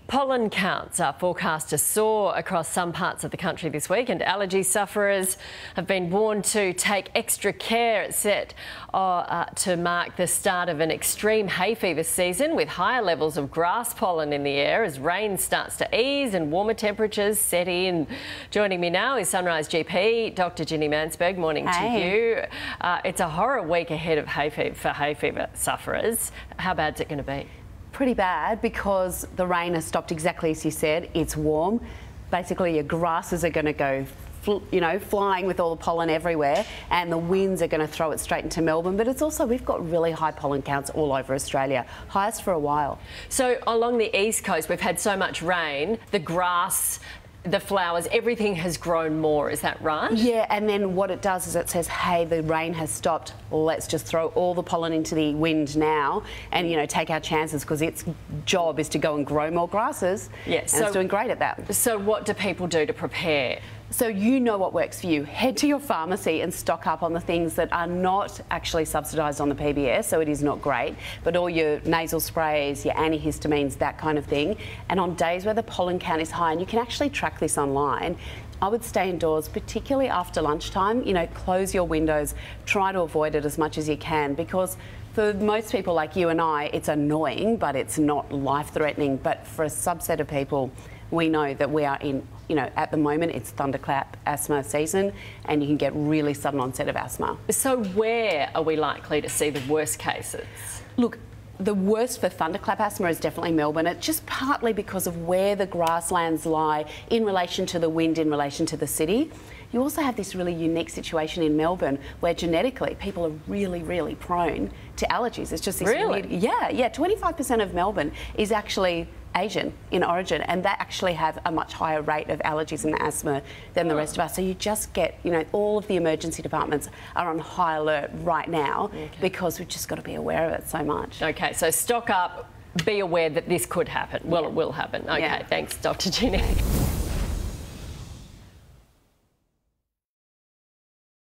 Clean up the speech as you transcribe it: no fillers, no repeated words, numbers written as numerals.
Pollen counts are forecast to soar across some parts of the country this week, and allergy sufferers have been warned to take extra care. It's set to mark the start of an extreme hay fever season with higher levels of grass pollen in the air as rain starts to ease and warmer temperatures set in. Joining me now is Sunrise GP, Dr. Ginny Mansberg. Morning to you. It's a horror week ahead of hay fever sufferers. How bad is it going to be? Pretty bad, because the rain has stopped exactly as you said. It's warm. Basically, your grasses are going to go flying with all the pollen everywhere, and the winds are going to throw it straight into Melbourne. But it's also, we've got really high pollen counts all over Australia, highest for a while. So along the east coast, we've had so much rain, the grass, the flowers, everything has grown more, is that right? Yeah, and then what it does is it says, hey, the rain has stopped, let's just throw all the pollen into the wind now and, take our chances, because its job is to go and grow more grasses. Yes, and it's doing great at that. So what do people do to prepare? So you know what works for you. Head to your pharmacy and stock up on the things that are not actually subsidised on the PBS, so it is not great, but all your nasal sprays, your antihistamines, that kind of thing. And on days where the pollen count is high, and you can actually track this online, I would stay indoors, particularly after lunchtime. Close your windows, try to avoid it as much as you can, because for most people like you and I, it's annoying, but it's not life-threatening. But for a subset of people, we know that we are in, at the moment it's thunderclap asthma season, and you can get really sudden onset of asthma. So where are we likely to see the worst cases? Look, the worst for thunderclap asthma is definitely Melbourne. It's just partly because of where the grasslands lie in relation to the wind, in relation to the city. You also have this really unique situation in Melbourne where genetically people are really, really prone to allergies. It's just this weird, yeah, 25% of Melbourne is actually Asian in origin, and they actually have a much higher rate of allergies and asthma than the rest of us. So you just get, all of the emergency departments are on high alert right now, because we've just got to be aware of it so much. Okay, so stock up, be aware that this could happen. Well, it will happen. Okay, thanks, Dr. Ginny.